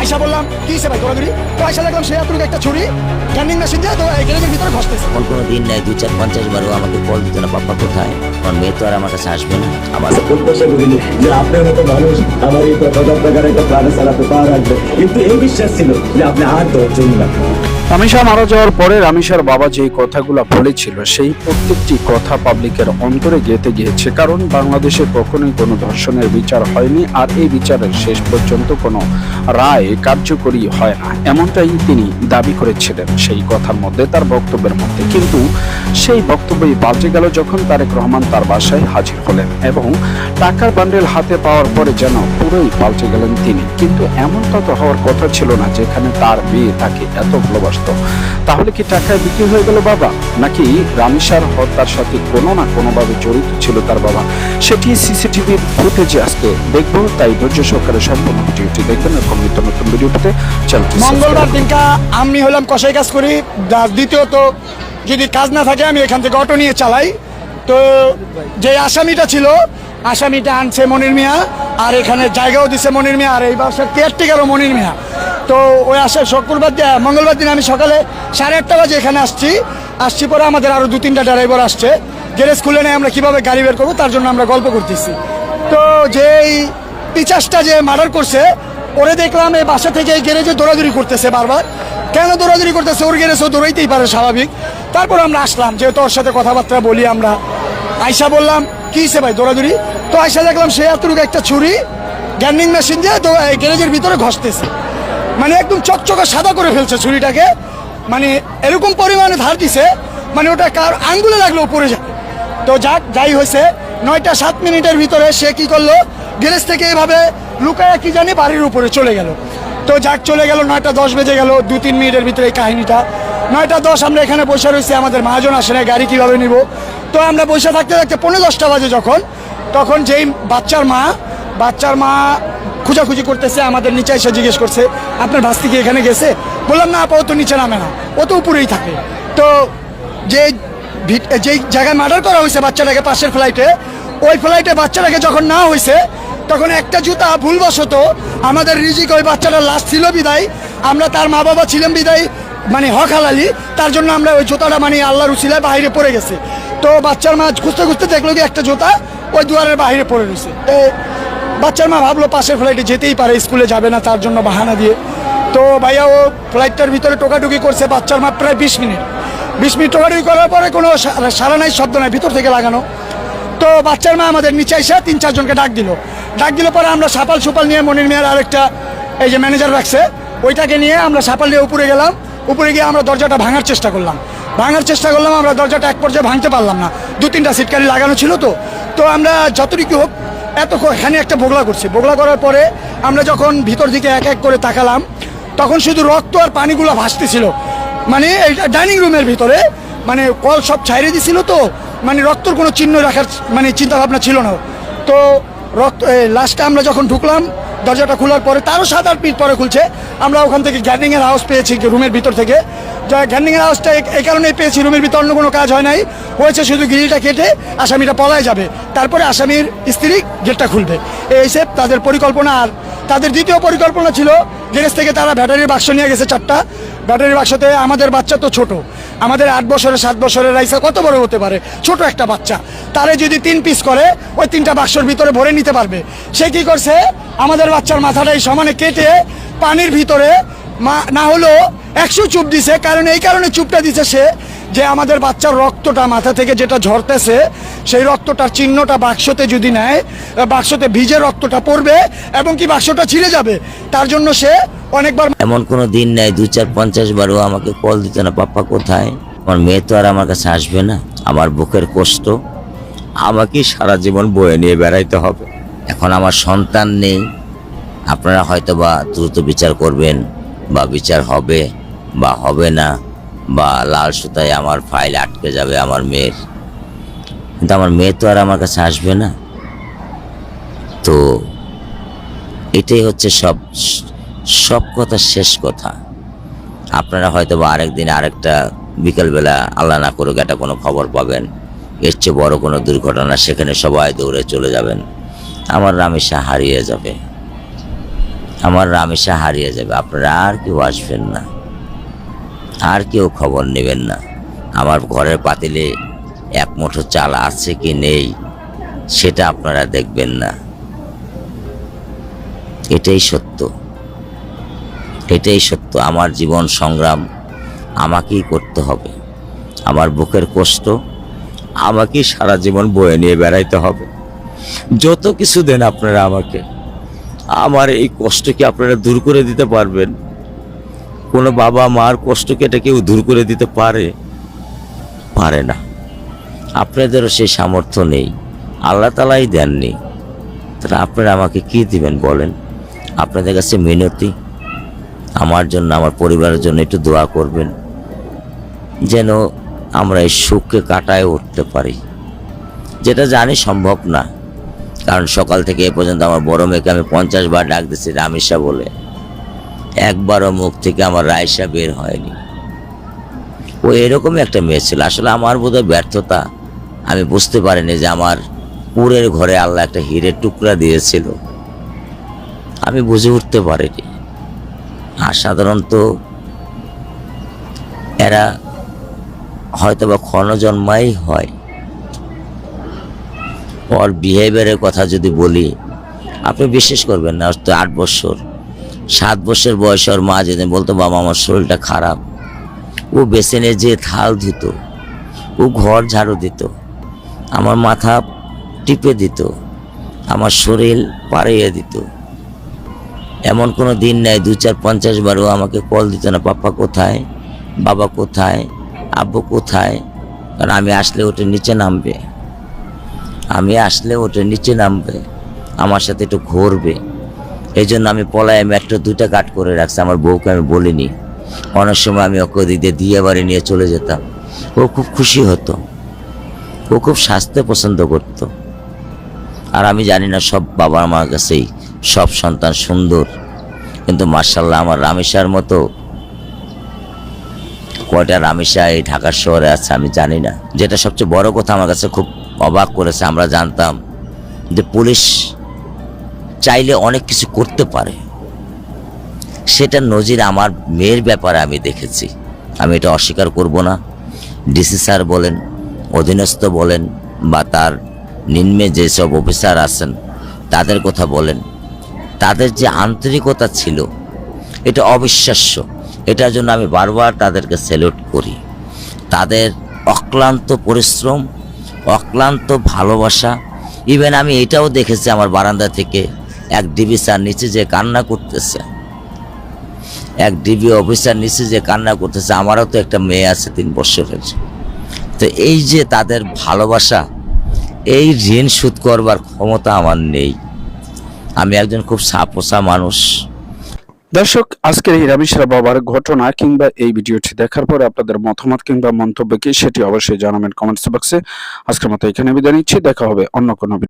আয়সা বললাম কি সে ভাই দৌড়াদৌড়ি, তো আয়সা দেখলাম সে এতটুকু একটা ছুরি ক্যান্ডিং মেশিন দিয়ে তো এই গ্যারেজের ভিতরে ঘষতেছে। এমন কোনো দিন নাই 2-4-50 বারও আমাকে কল দিত না, পাপ্পা কোথায়, আমার মেয়ে তো আর আমার কাছে আসবে না। আমার প্রত্যাশা করিনি যে আপনার মতো মানুষ আমার এই 50,000 টাকার একটা প্রাণে চালাতে পা রাখবে, কিন্তু এই বিশ্বাস ছিল যে আপনি আর ধৈর্য রাখবেন। রামিশা মারা যাওয়ার পরে রামিশার বাবা যেই কথাগুলো বলেছিল সেই প্রত্যেকটি কথা পাবলিকের অন্তরে গেঁথে গিয়েছে। কারণ বাংলাদেশে কখনোই কোনো ধর্ষণের বিচার হয়নি, আর এই বিচারের শেষ পর্যন্ত কোনো রায় কার্যকরী হয় না, এমনটাই তিনি দাবি করেছিলেন সেই কথার মধ্যে, তার বক্তব্যের মধ্যে। কিন্তু সেই বক্তব্যই পাল্টে গেল যখন তারেক রহমান তার বাসায় হাজির হলেন এবং টাকার বান্ডেল হাতে পাওয়ার পরে যেন পুরোই পাল্টে গেলেন তিনি। কিন্তু এমনটা তো হওয়ার কথা ছিল না, যেখানে তার মেয়ে তাকে এত ভালোবাসত। তাহলে কি টাকায় বিক্রি হয়ে গেল বাবা, নাকি রামিশার হত্যার সাথে কোনো না কোনোভাবে জড়িত ছিল তার বাবা? সেটি সিসিটিভির ফুটেজে আজকে দেখবো, তাই ধৈর্য সহকারে সম্পূর্ণ ভিডিওটি দেখবেন এবং নিত্য নতুন ভিডিও পেতে চ্যানেলটি মঙ্গলবার দিনকা আমি হলাম কষাই কাজ করি, দ্বিতীয়ত যদি কাজ না থাকে আমি এখান থেকে অটো নিয়ে চালাই। তো যে আসামিটা ছিল, আসামিটা আনছে মনির মিয়া, আর এখানে জায়গাও দিছে মনির মিয়া, আর এই বাসার কেয়ারটেকারও মনির মিয়া। তো ওই আসার মঙ্গলবার দিন আমি সকালে 8:30 বাজে এখানে আসছি পরে আমাদের আরও 2-3টা ড্রাইভার আসছে, গ্যারেজ খুলে নেয় আমরা কীভাবে গাড়ি বের করবো তার জন্য আমরা গল্প করতেছি। তো যেই পিচাসটা যে মার্ডার করছে ওরে দেখলাম এই বাসা থেকে এই গ্যারেজে দৌড়াদৌড়ি করতেছে বারবার। কেন দৌড়াদৌড়ি করতেছে? ওর গ্যারেজ ও দৌড়াইতেই পারে, স্বাভাবিক। তারপর আমরা আসলাম, যেহেতু ওর সাথে কথাবার্তা বলি আমরা। আয়সা বললাম কি সে ভাই দৌড়াদৌড়ি, তো আয়সা দেখলাম সে এতটুকু একটা ছুরি গ্যান্ডিং মেশিন দিয়ে তো এই গ্যারেজের ভিতরে ঘষতেছে, মানে একদম চকচকা সাদা করে ফেলছে ছুরিটাকে, মানে এরকম পরিমাণে ধার দিছে, মানে ওটা কার আঙ্গুলে লাগলো পড়ে যাবে। তো যাই হয়েছে 9টা 7 মিনিটের ভিতরে সে কি করলো, গ্যারেজ থেকে এভাবে লুকায় কি জানি বাড়ির উপরে চলে গেল। তো চলে গেল 9টা 10 বেজে গেল, 2-3 মিনিটের ভিতরে এই কাহিনীটা। 9টা 10 আমরা এখানে বসে রয়েছি, আমাদের মহাজন আসে না, গাড়ি কীভাবে নিব। তো আমরা বসে থাকতে থাকতে 9:45 বাজে তখন যেই বাচ্চার মা খুঁজাখুঁজি করতেছে, আমাদের নিচে এসে জিজ্ঞেস করছে আপনার ভাস্তি কি এখানে গেছে? বললাম না আপা, ও তো নিচে নামে না, ও তো উপরেই থাকে। তো যেই জায়গায় মার্ডার করা হয়েছে বাচ্চাটাকে, পাশের ফ্লাইটে, ওই ফ্লাইটে বাচ্চাটাকে যখন না হয়েছে তখন একটা জুতা ভুলবশত আমাদের রিজিক ওই বাচ্চাটার লাশ ছিল বিদায়, আমরা তার মা বাবা ছিলাম বিদায়, মানে হক হালালি, তার জন্য আমরা ওই জুতাটা মানে আল্লাহর উসিলায় বাইরে পড়ে গেছে। তো বাচ্চার মা খুঁজতে খুঁজতে দেখলো কি একটা জুতা ওই দুয়ারের বাইরে পড়ে রয়েছে। বাচ্চার মা ভাবলো পাশের ফ্লাইটে যেতেই পারে, স্কুলে যাবে না, তার জন্য বাহানা দিয়ে। তো ভাইয়া ও ফ্লাইটটার ভিতরে টোকাটুকি করছে, বাচ্চার মা প্রায় 20 মিনিট টোকাটুকি করার পরে কোনো সারা নাই, শব্দ নাই, ভিতর থেকে লাগানো। তো বাচ্চার মা আমাদের নিচে এসে 3-4 জনকে ডাক দিল পরে আমরা সাপাল নিয়ে মনির মিয়ার আরেকটা এই যে ম্যানেজার রাখছে ওইটাকে নিয়ে আমরা সাপাল নিয়ে উপরে গেলাম। উপরে গিয়ে আমরা দরজাটা ভাঙার চেষ্টা করলাম, আমরা দরজাটা এক পর্যায়ে ভাঙতে পারলাম না, 2-3টা সিটকারি লাগানো ছিল। তো আমরা যতটুকু হোক এখানে একটা বোগলা করার পরে আমরা যখন ভিতর দিকে এক এক করে তাকালাম তখন শুধু রক্ত আর পানিগুলো ভাসতেছিল, মানে এই ডাইনিং রুমের ভিতরে, মানে কল সব ছাইড়ে দিছিল, তো মানে রক্তর কোনো চিহ্ন রাখার মানে চিন্তা ভাবনা ছিল না। তো লাস্টে আমরা যখন ঢুকলাম দরজাটা খোলার পরে, তারও 7-8 মিনিট পরে খুলছে, আমরা ওখান থেকে গ্যান্ডিংয়ের আওয়াজ পেয়েছি রুমের ভিতর থেকে। গ্যান্ডিংয়ের আওয়াজটা এই কারণেই পেয়েছি, রুমের ভিতর অন্য কোনো কাজ হয় নাই, হয়েছে শুধু গ্রিলটা কেটে আসামিটা পলায় যাবে, তারপরে আসামির স্ত্রী গেটটা খুলবে, এই হিসেব তাদের পরিকল্পনা। আর তাদের দ্বিতীয় পরিকল্পনা ছিল গ্যারেজ থেকে তারা ব্যাটারির বাক্স নিয়ে গেছে 4টা ব্যাটারির বাক্সতে। আমাদের বাচ্চা তো ছোট, আমাদের 8 বছরের 7 বছরের রাইসা কত বড় হতে পারে, ছোট একটা বাচ্চা, তারে যদি 3 পিস করে ওই 3টা বাক্সর ভিতরে ভরে নিতে পারবে। সে কি করছে, আমাদের বাচ্চার মাথাটাই সমানে কেটে পানির ভিতরে না হলো 100 চুপ দিছে। কারণ এই কারণে চুপটা দিছে সে, যে আমাদের বাচ্চার রক্তটা মাথা থেকে যেটা ঝরতেছে সেই রক্তটার চিহ্নটা বাক্সতে যদি নেয়, বাক্সতে ভিজে রক্তটা পড়বে এবং কি বাক্সটা ছিঁড়ে যাবে, তার জন্য সে অনেকবার। এমন কোনো দিন নাই 2-4-50 বারও আমাকে কল দিত না, পাপ্পা কোথায়, আমার মেয়ে তো আর আমার কাছে আসবে না। আমার বুকের কষ্ট আমাকে সারা জীবন বয়ে নিয়ে বেড়াইতে হবে। এখন আমার সন্তান নেই, আপনারা হয়তো বা দ্রুত বিচার করবেন, বা বিচার হবে বা হবে না, বা লাল সুতায় আমার ফাইল আটকে যাবে আমার মেয়ের, কিন্তু আমার মেয়ে তো আর আমার কাছে আসবে না। তো এটাই হচ্ছে সব কথা, শেষ কথা। আপনারা হয়তো বা আরেকদিন আরেকটা বিকেলবেলা আল্লাহ না করুক একটা কোনো খবর পাবেন, এর চেয়ে বড় কোনো দুর্ঘটনা, সেখানে সবাই দৌড়ে চলে যাবেন, আমার রামিশা হারিয়ে যাবে। আমার রামেশা হারিয়ে যাবে, আপনারা আর কেউ আসবেন না, আর কেউ খবর নেবেন না। আমার ঘরের পাতিলে এক মুঠো চাল আছে কি নেই সেটা আপনারা দেখবেন না। এটাই সত্য, এটাই সত্য। আমার জীবন সংগ্রাম আমাকেই করতে হবে, আমার বুকের কষ্ট আমাকেই সারা জীবন বয়ে নিয়ে বেড়াইতে হবে। যত কিছু দেন আপনারা আমাকে, আমার এই কষ্ট কি আপনারা দূর করে দিতে পারবেন? কোনো বাবা মার কষ্টকে এটা কেউ দূর করে দিতে পারে? পারে না। আপনাদেরও সেই সামর্থ্য নেই, আল্লাহ তাআলাই দেননি, তাহলে আপনারা আমাকে কি দিবেন বলেন? আপনাদের কাছে মিনতি, আমার জন্য, আমার পরিবারের জন্য একটু দোয়া করবেন, যেন আমরা এই সুখকে কাটায় উঠতে পারি, যেটা জানি সম্ভব না। কারণ সকাল থেকে এ পর্যন্ত আমার বড় মেয়েকে আমি 50 বার ডাক দিচ্ছি রামিসা বলে, একবারও মুখ থেকে আমার রাইসা বের হয়নি। ও এরকমই একটা মেয়ে ছিল। আসলে আমার বোধহয় ব্যর্থতা, আমি বুঝতে পারিনি যে আমার পুরের ঘরে আল্লাহ একটা হীরের টুকরা দিয়েছিল, আমি বুঝে উঠতে পারিনি। আর সাধারণত এরা হয়তো বা ক্ষণজন্মাই হয়। ওর বিহেভিয়ারের কথা যদি বলি, আপনি বিশ্বাস করবেন না। তো 8 বছর 7 বছর বয়স ওর মা যেদিন বলতো বাবা আমার শরীরটা খারাপ, ও বেসিনে যে থাল ধুত, ও ঘর ঝাড়ু দিত, আমার মাথা টিপে দিত, আমার শরীর পাড়িয়ে দিত। এমন কোনো দিন নাই 2, 4, 50 বারও আমাকে কল দিত না, পাপ্পা কোথায়, বাবা কোথায়, আব্বু কোথায়। কারণ আমি আসলে ওটা নিচে নামবে, আমি আসলে ওটা নিচে নামবে, আমার সাথে একটু ঘুরবে। এই জন্য আমি পলায় মেট্রো 2টা কাট করে রাখছি। আমার বউকে আমি বলিনি। অনেক সময় আমি ওকে ওদিকে দিয়ে বাড়ি নিয়ে চলে যেতাম, ও খুব খুশি হতো, ও খুব স্বাস্থ্য পছন্দ করতো। আর আমি জানি না সব বাবা মার কাছেই সব সন্তান সুন্দর, কিন্তু মাশাআল্লাহ আমার রামেশার মতো কয়টা রামেশা এই ঢাকার শহরে আছে আমি জানি না। যেটা সবচেয়ে বড় কথা আমার কাছে খুব অবাক করেছে, আমরা জানতাম যে পুলিশ চাইলে অনেক কিছু করতে পারে, সেটা নজির আমার মেয়ের ব্যাপারে আমি দেখেছি। আমি এটা অস্বীকার করব না। ডিসি স্যার বলেন, অধীনস্থ বলেন, বা তার নিম্নে যেসব অফিসার আছেন তাদের কথা বলেন, তাদের যে আন্তরিকতা ছিল এটা অবিশ্বাস্য। এটার জন্য আমি বারবার তাদেরকে স্যালুট করি। তাদের অক্লান্ত পরিশ্রম, অক্লান্ত ভালোবাসা। ইভেন আমি এটাও দেখেছি আমার বারান্দা থেকে এক ডিবি স্যার নিচে যে কান্না করতেছে, এক ডিবি অফিসার নিচে যে কান্না করতেছে। আমারও তো একটা মেয়ে আছে 3 বছরের। তো এই যে তাদের ভালোবাসা, এই ঋণ শোধ করবার ক্ষমতা আমার নেই। আমি একজন খুব সাপোসা মানুষ। দর্শক, আজকের এই রামেশা বাবার ঘটনা কিংবা এই ভিডিওটি দেখার পরে আপনাদের মতামত কিংবা মন্তব্য কি সেটি অবশ্যই জানাবেন কমেন্টস বক্সে। আজকের মতো এখানে বিদায় নিচ্ছি, দেখা হবে অন্য কোনো